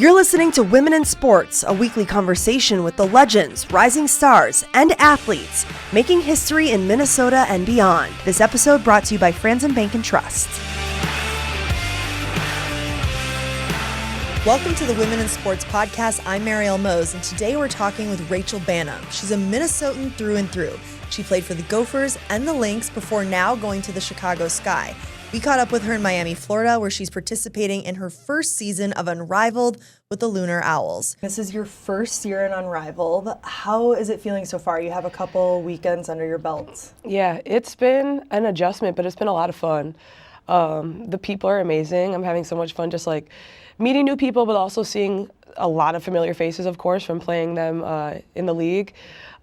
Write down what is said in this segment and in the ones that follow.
You're listening to Women in Sports, a weekly conversation with the legends, rising stars, and athletes making history in Minnesota and beyond. This episode brought to you by Franzen Bank and Trust. Welcome to the Women in Sports podcast. I'm Marielle Mose, and today we're talking with Rachel Banham. She's a Minnesotan through and through. She played for the Gophers and the Lynx before now going to the Chicago Sky. We caught up with her in Miami, Florida, where she's participating in her first season of Unrivaled with the Lunar Owls. This is your first year in Unrivaled. How is it feeling so far? You have a couple weekends under your belt. Yeah, it's been an adjustment, but it's been a lot of fun. The people are amazing. I'm having so much fun just like meeting new people, but also seeing a lot of familiar faces, of course, from playing them in the league.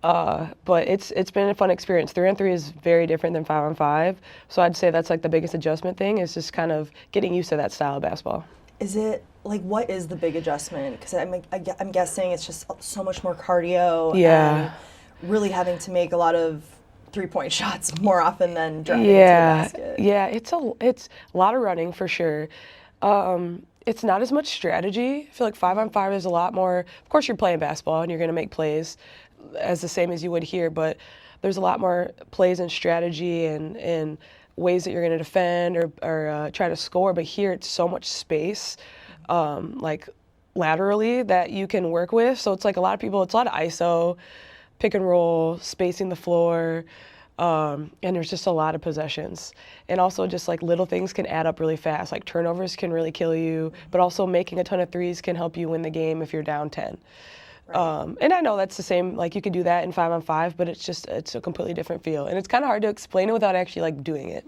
But it's been a fun experience. 3-on-3 is very different than 5-on-5. So I'd say that's like the biggest adjustment thing is just kind of getting used to that style of basketball. Is it, like, what is the big adjustment? Because I'm guessing it's just so much more cardio and really having to make a lot of three-point shots more often than driving to the basket. Yeah, it's a lot of running for sure. It's not as much strategy. I feel like 5-on-5 is a lot more, of course you're playing basketball and you're going to make plays as the same as you would here, but there's a lot more plays and strategy and ways that you're going to defend or try to score. But here it's so much space, like laterally, that you can work with. So it's like a lot of people, it's a lot of ISO, pick and roll, spacing the floor, and there's just a lot of possessions. And also just like little things can add up really fast. Like turnovers can really kill you, but also making a ton of threes can help you win the game if you're down 10. Right. And I know that's the same, like you could do that in 5-on-5, but it's a completely different feel. And it's kind of hard to explain it without actually like doing it.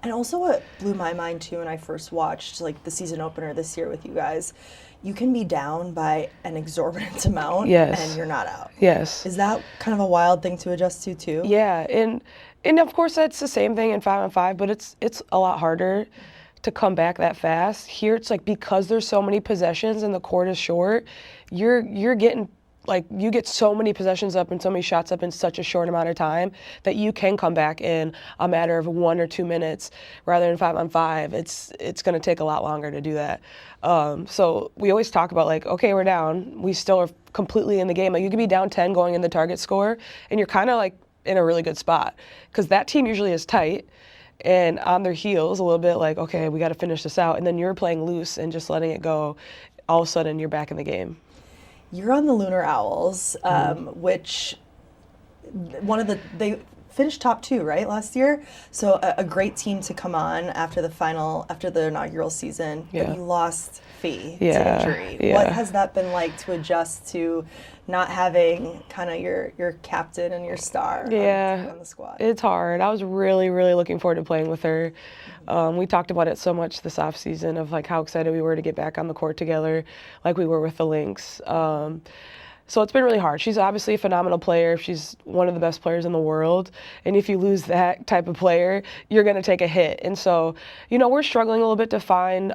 And also what blew my mind too when I first watched like the season opener this year with you guys, you can be down by an exorbitant amount and you're not out. Yes. Is that kind of a wild thing to adjust to too? Yeah, and of course that's the same thing in 5-on-5, but it's a lot harder to come back that fast. Here it's like because there's so many possessions and the court is short, you're getting like you get so many possessions up and so many shots up in such a short amount of time that you can come back in a matter of 1 or 2 minutes rather than 5-on-5. It's going to take a lot longer to do that. So we always talk about like, okay, we're down. We still are completely in the game. Like you could be down 10 going in the target score and you're kind of like in a really good spot because that team usually is tight and on their heels a little bit like, okay, we got to finish this out. And then you're playing loose and just letting it go. All of a sudden you're back in the game. You're on the Lunar Owls, which they finished top 2, right, last year? So a great team to come on after the inaugural season. Yeah. But you lost Fee to injury. Yeah. What has that been like to adjust to not having kind of your captain and your star on the squad? It's hard. I was really, really looking forward to playing with her. We talked about it so much this offseason of like how excited we were to get back on the court together like we were with the Lynx. So it's been really hard. She's obviously a phenomenal player. She's one of the best players in the world. And if you lose that type of player, you're going to take a hit. And so, we're struggling a little bit to find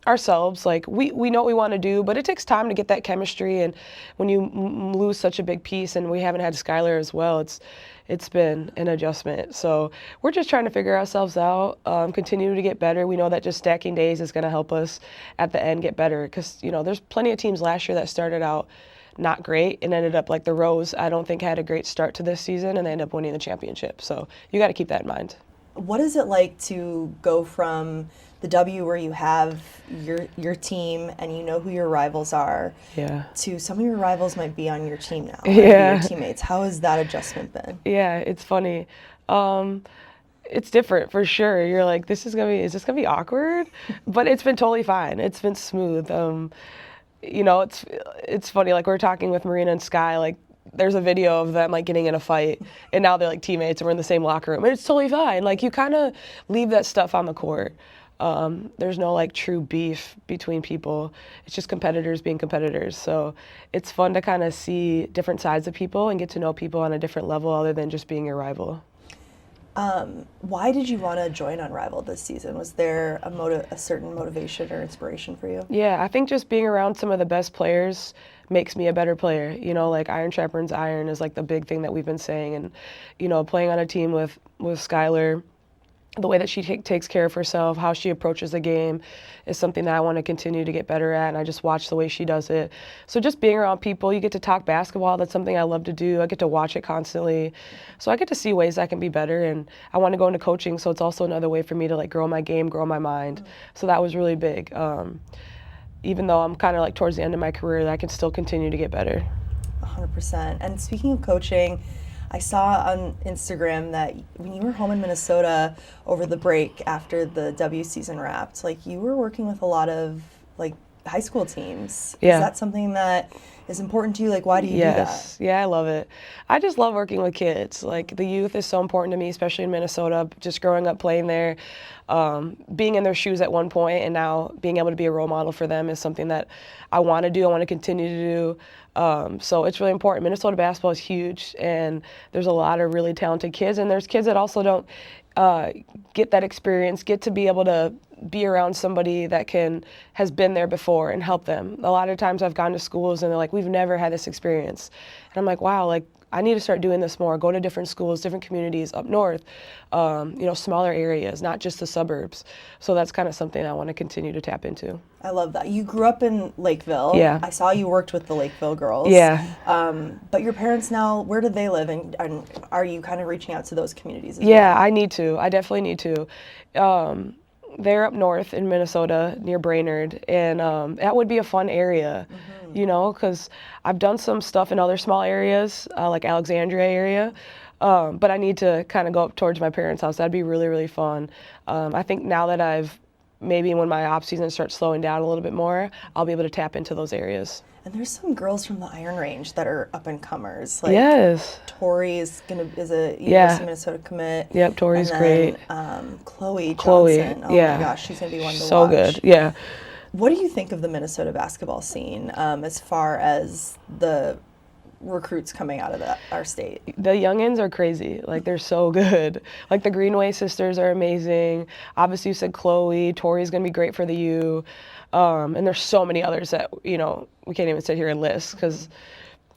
ourselves. Like we know what we want to do, but it takes time to get that chemistry. And when you lose such a big piece, and we haven't had Skylar as well, it's been an adjustment. So we're just trying to figure ourselves out, continue to get better. We know that just stacking days is going to help us at the end get better because, there's plenty of teams last year that started out not great and ended up like the Rose, I don't think had a great start to this season and they ended up winning the championship. So you got to keep that in mind. What is it like to go from the W where you have your team and you know who your rivals are to some of your rivals might be on your team now, your teammates? How has that adjustment been? Yeah, it's funny. It's different for sure. You're like, is this gonna be awkward? But it's been totally fine. It's been smooth. It's funny, like we're talking with Marina and Sky, like there's a video of them like getting in a fight and now they're like teammates and we're in the same locker room and it's totally fine. Like you kind of leave that stuff on the court. There's no like true beef between people. It's just competitors being competitors. So it's fun to kind of see different sides of people and get to know people on a different level other than just being your rival. Why did you want to join Unrivaled this season? Was there a certain motivation or inspiration for you? Yeah, I think just being around some of the best players makes me a better player. Like iron sharpens iron is like the big thing that we've been saying. And, playing on a team with Skylar the way that she takes care of herself, how she approaches the game is something that I want to continue to get better at, and I just watch the way she does it. So just being around people, you get to talk basketball, that's something I love to do. I get to watch it constantly. So I get to see ways I can be better, and I want to go into coaching, so it's also another way for me to like grow my game, grow my mind. So that was really big. Even though I'm kind of like towards the end of my career, I can still continue to get better. 100%. And speaking of coaching, I saw on Instagram that when you were home in Minnesota over the break after the W season wrapped, like you were working with a lot of like high school teams. Yeah. Is that something that is important to you? Like, why do you do that? Yeah, I love it. I just love working with kids. Like, the youth is so important to me, especially in Minnesota. Just growing up playing there, being in their shoes at one point, and now being able to be a role model for them is something that I want to do. I want to continue to do. So it's really important. Minnesota basketball is huge, and there's a lot of really talented kids, and there's kids that also don't get that experience, get to be able to be around somebody that has been there before and help them. A lot of times I've gone to schools and they're like, we've never had this experience. And I'm like, wow, like I need to start doing this more, go to different schools, different communities up north, smaller areas, not just the suburbs. So that's kind of something I want to continue to tap into. I love that. You grew up in Lakeville. Yeah. I saw you worked with the Lakeville girls. Yeah. But your parents now, where do they live? And are you kind of reaching out to those communities as Yeah, well? I need to. I definitely need to. They're up north in Minnesota near Brainerd, and that would be a fun area, because I've done some stuff in other small areas, like Alexandria area, but I need to kind of go up towards my parents' house. That'd be really, really fun. I think now that maybe when my off season starts slowing down a little bit more, I'll be able to tap into those areas. And there's some girls from the Iron Range that are up and comers. Like Yes. Tori is a University of Minnesota commit. Yep, Tori's and then, great. Chloe Chloe, Johnson. Oh yeah. my gosh, she's gonna be one to So watch. good, yeah. What do you think of the Minnesota basketball scene as far as the recruits coming out of our state? The youngins are crazy. Like, they're so good. Like, the Greenway sisters are amazing. Obviously, you said Chloe. Tori's going to be great for the U. And there's so many others that, we can't even sit here and list because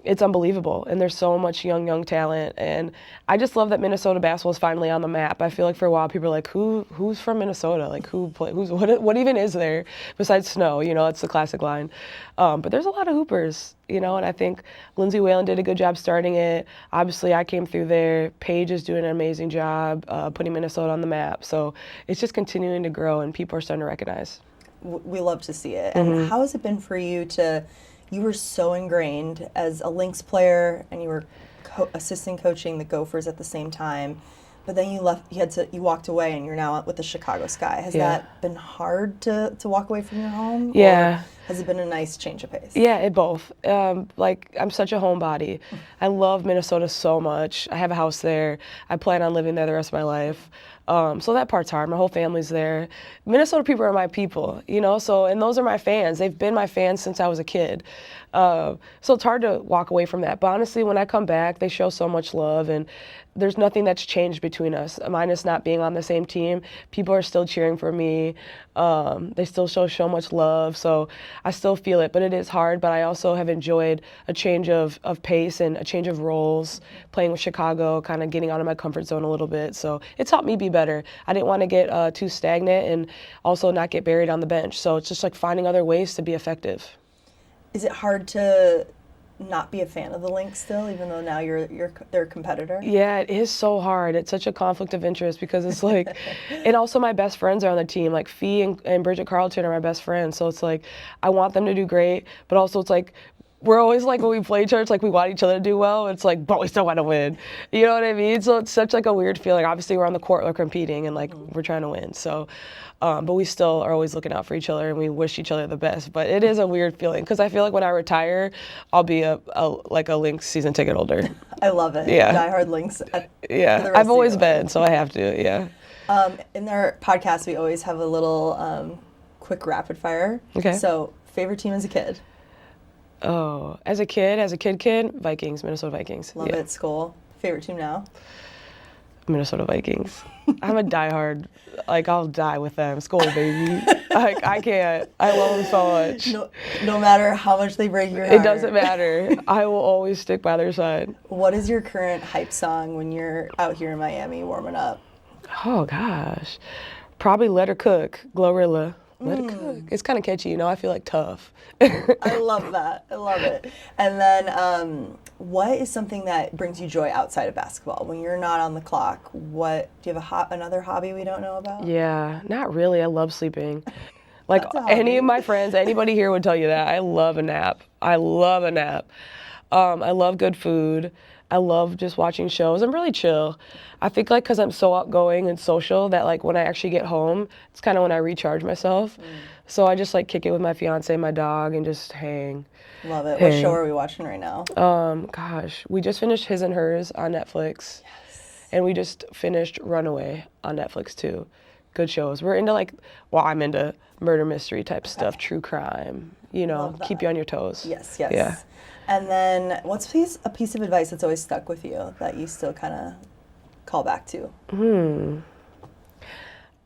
it's unbelievable. And there's so much young talent. And I just love that Minnesota basketball is finally on the map. I feel like for a while people are like, who's from Minnesota? Like, what even is there besides snow? It's the classic line. But there's a lot of hoopers, and I think Lindsay Whalen did a good job starting it. Obviously, I came through there. Paige is doing an amazing job putting Minnesota on the map. So it's just continuing to grow, and people are starting to recognize. We love to see it. And how has it been for you you were so ingrained as a Lynx player, and you were assistant coaching the Gophers at the same time, but then you walked away, and you're now with the Chicago Sky. Has that been hard to walk away from your home? Yeah. Or has it been a nice change of pace? Yeah, it both. I'm such a homebody. I love Minnesota so much. I have a house there. I plan on living there the rest of my life. So that part's hard. My whole family's there. Minnesota people are my people, and those are my fans. They've been my fans since I was a kid. So it's hard to walk away from that. But honestly, when I come back, they show so much love, and there's nothing that's changed between us. Minus not being on the same team, people are still cheering for me. They still show so much love. So I still feel it, but it is hard. But I also have enjoyed a change of pace and a change of roles, playing with Chicago, kind of getting out of my comfort zone a little bit. So it's helped me be better. I didn't want to get too stagnant and also not get buried on the bench. So it's just like finding other ways to be effective. Is it hard to not be a fan of the Lynx still, even though now you're their competitor? Yeah, it is so hard. It's such a conflict of interest because it's like, and also my best friends are on the team. Like Fee and Bridget Carlton are my best friends. So it's like, I want them to do great, but also it's like, we're always like, when we play each other, it's like we want each other to do well. It's like, but we still want to win. You know what I mean? So it's such like a weird feeling. Obviously, we're on the court, we're competing, and like we're trying to win. So, but we still are always looking out for each other, and we wish each other the best. But it is a weird feeling because I feel like when I retire, I'll be a Lynx season ticket holder. I love it. Yeah. Diehard Lynx. Yeah, I've always been, so I have to. Yeah. In our podcast, we always have a little quick rapid fire. Okay. So, favorite team as a kid? Oh, as a kid, Vikings, Minnesota Vikings. Love it. School. Favorite team now? Minnesota Vikings. I'm a diehard. Like, I'll die with them. School, baby. Like, I can't. I love them so much. No matter how much they break your heart. It doesn't matter. I will always stick by their side. What is your current hype song when you're out here in Miami warming up? Oh gosh, probably Let Her Cook, Glorilla. Let It Cook. It's kind of catchy, I feel like tough. I love that. I love it. And then, what is something that brings you joy outside of basketball? When you're not on the clock, what do you have another hobby we don't know about? Yeah, not really. I love sleeping. Like That's a any hobby. of my friends, anybody here would tell you that. I love a nap. I love a nap. I love good food. I love just watching shows. I'm really chill. I think like because I'm so outgoing and social that like when I actually get home, it's kind of when I recharge myself. So I just like kick it with my fiance and my dog and just hang. Love it. What Hang. show are we watching right now? Gosh, we just finished His and Hers on Netflix. Yes. And we just finished Runaway on Netflix too. Good shows. We're into like, well, I'm into murder mystery type stuff, true crime, Love keep that. you on your toes. Yes, yes. Yeah. And then, what's a piece of advice that's always stuck with you that you still kind of call back to?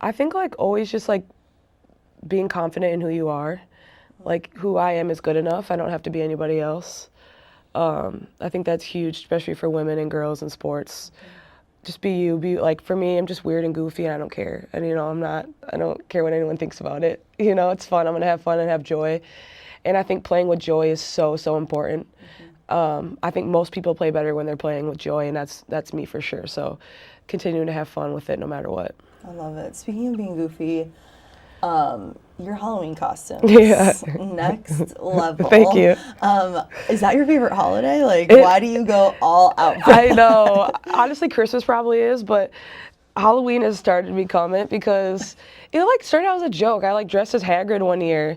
I think like always just like being confident in who you are. Like who I am is good enough. I don't have to be anybody else. I think that's huge, especially for women and girls in sports. Just be you. Be like, for me, I'm just weird and goofy and I don't care. And I don't care what anyone thinks about it. It's fun. I'm gonna have fun and have joy. And I think playing with joy is so, so important. I think most people play better when they're playing with joy, and that's me for sure. So continuing to have fun with it no matter what. I love it. Speaking of being goofy, your Halloween costume Yeah. next level. Thank you. Is that your favorite holiday? Like, why do you go all out for I know. Honestly, Christmas probably is, but Halloween has started to become it because it like started out as a joke. I like dressed as Hagrid one year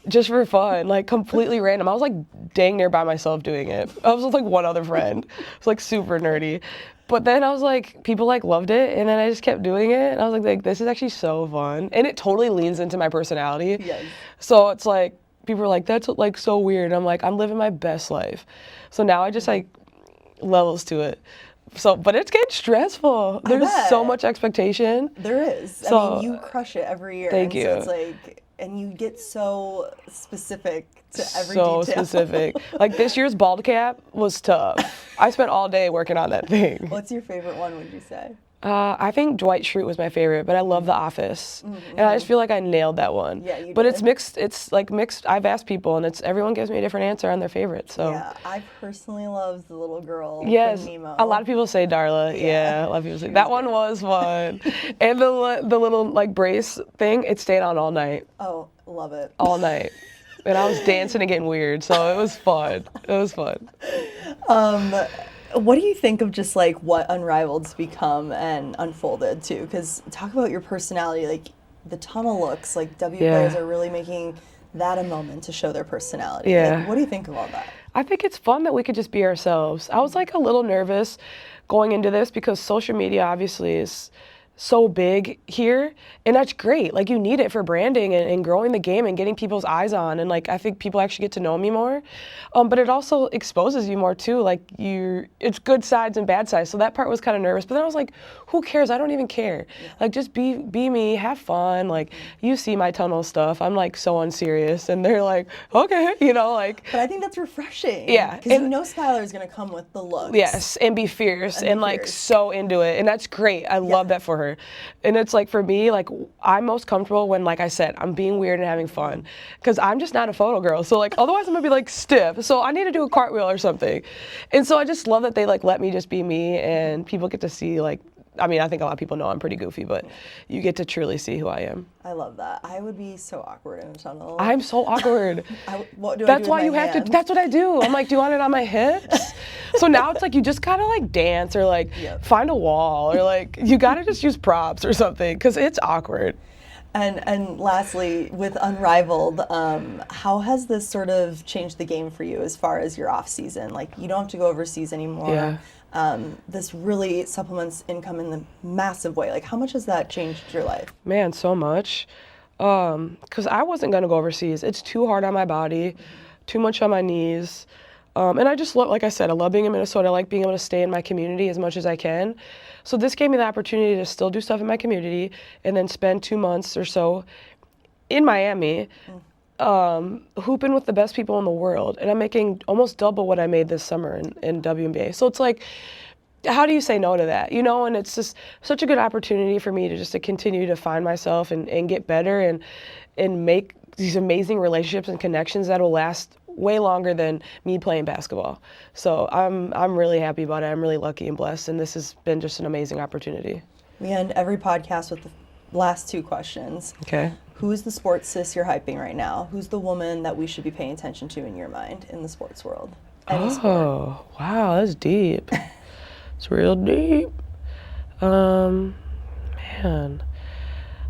just for fun, like completely random. I was like dang near by myself doing it. I was with like one other friend. It was like super nerdy. But then I was like, people like loved it, and then I just kept doing it, and I was like, this is actually so fun. And it totally leans into my personality. Yes. So it's like, people are like, that's like so weird. And I'm like, I'm living my best life. So now I just like levels to it. So, but it's getting stressful. There's so much expectation. There is. So, I mean, you crush it every year. Thank and you. So it's like, and you get so specific to every So detail. specific. Like this year's bald cap was tough. I spent all day working on that thing. What's your favorite one, would you say? I think Dwight Schrute was my favorite, but I love The Office. And I just feel like I nailed that one. Yeah, you but did. it's mixed. It's like mixed. I've asked people, and everyone gives me a different answer on their favorite. So Yeah, I personally love the little girl yes, from Nemo. a lot of people say Darla. Yeah, a lot of people say that one was fun. And the little like brace thing, it stayed on all night. Oh, love it. All night. And I was dancing and getting weird, so it was fun. It was fun. What do you think of just like what Unrivaled's become and unfolded to? Because talk about your personality, like the tunnel looks, like W players are really making that a moment to show their personality. Yeah. Like, what do you think of all that? I think it's fun that we could just be ourselves. I was like a little nervous going into this because social media obviously is so big here, and that's great. Like you need it for branding and growing the game and getting people's eyes on, and like I think people actually get to know me more. But it also exposes you more too. Like it's good sides and bad sides. So that part was kind of nervous. But then I was like, who cares? I don't even care. Like just be me, have fun. Like you see my tunnel stuff. I'm like so unserious, and they're like, okay, like. But I think that's refreshing. Yeah, Because you know Skylar's gonna come with the looks. Yes, and be fierce and like so into it, and that's great. I love that for her. And it's like for me, like I'm most comfortable when, like I said, I'm being weird and having fun, because I'm just not a photo girl. So like otherwise I'm gonna be like stiff. So I need to do a cartwheel or something. And so I just love that they like let me just be me, and people get to see like. I mean, I think a lot of people know I'm pretty goofy, but you get to truly see who I am. I love that. I would be so awkward in a tunnel. I'm so awkward. What do I That's do why with you my have hand? to. That's what I do. I'm like, do you want it on my hips? So now it's like you just gotta like dance or like find a wall or like you gotta just use props or something because it's awkward. And lastly, with Unrivaled, how has this sort of changed the game for you as far as your off season? Like you don't have to go overseas anymore. Yeah. This really supplements income in a massive way. Like how much has that changed your life? Man, so much. Because I wasn't gonna go overseas. It's too hard on my body, too much on my knees. And I just love, like I said, I love being in Minnesota. I like being able to stay in my community as much as I can. So this gave me the opportunity to still do stuff in my community and then spend 2 months or so in Miami, hooping with the best people in the world. And I'm making almost double what I made this summer in WNBA. So it's like, how do you say no to that? And it's just such a good opportunity for me to continue to find myself and get better and make these amazing relationships and connections that will last way longer than me playing basketball. So I'm really happy about it. I'm really lucky and blessed, and this has been just an amazing opportunity. We end every podcast with the last 2 questions. Okay. Who's the sports sis you're hyping right now? Who's the woman that we should be paying attention to in your mind in the sports world? Any sport. Wow, that's deep. It's real deep. Man,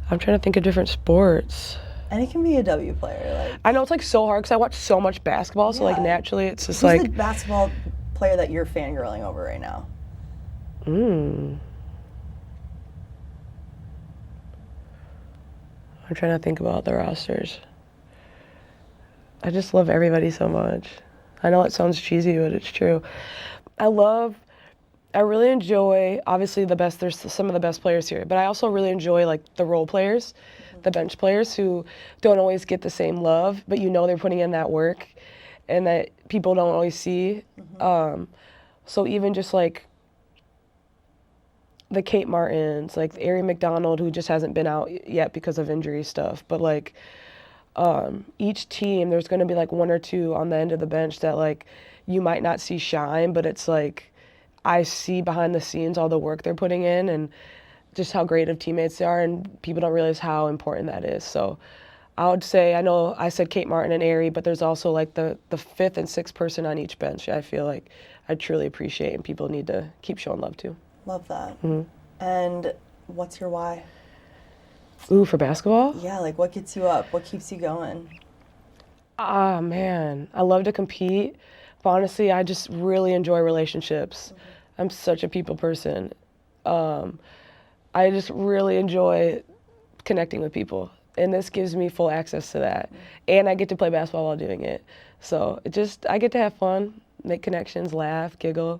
I'm trying to think of different sports. And it can be a W player. I know it's so hard because I watch so much basketball, so naturally it's just Who's the basketball player that you're fangirling over right now? I'm trying to think about the rosters. I just love everybody so much. I know it sounds cheesy, but it's true. I really enjoy, obviously there's some of the best players here, but I also really enjoy the role players, the bench players who don't always get the same love, but they're putting in that work and that people don't always see. So even just the Kate Martins, the Ari McDonald, who just hasn't been out yet because of injury stuff, but each team, there's going to be 1 or 2 on the end of the bench that you might not see shine, but it's I see behind the scenes all the work they're putting in and just how great of teammates they are, and people don't realize how important that is. So I would say, I know I said Kate Martin and Ari, but there's also the 5th and 6th person on each bench I feel I truly appreciate and people need to keep showing love to. Love that. Mm-hmm. And what's your why? Ooh, for basketball? Yeah, what gets you up? What keeps you going? Man, I love to compete, but honestly, I just really enjoy relationships. Mm-hmm. I'm such a people person. I just really enjoy connecting with people, and this gives me full access to that. Mm-hmm. And I get to play basketball while doing it. So I get to have fun, make connections, laugh, giggle,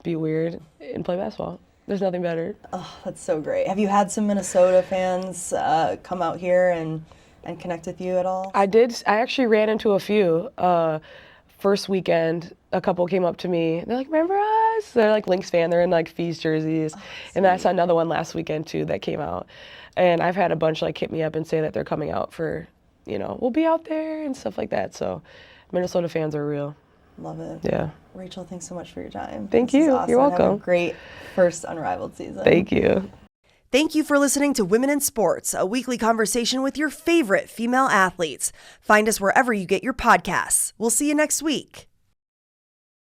be weird, and play basketball. There's nothing better. Oh, that's so great. Have you had some Minnesota fans come out here and connect with you at all? I did. I actually ran into a few. First weekend, a couple came up to me. They're like, "Remember us?" They're Lynx fan. They're in Fees jerseys. Oh, and I saw another one last weekend too that came out. And I've had a bunch hit me up and say that they're coming out for, we'll be out there and stuff like that. So Minnesota fans are real. Love it. Yeah. Rachel, thanks so much for your time. Thank you. Awesome. You're welcome. Have a great first Unrivaled season. Thank you. Thank you for listening to Women in Sports, a weekly conversation with your favorite female athletes. Find us wherever you get your podcasts. We'll see you next week.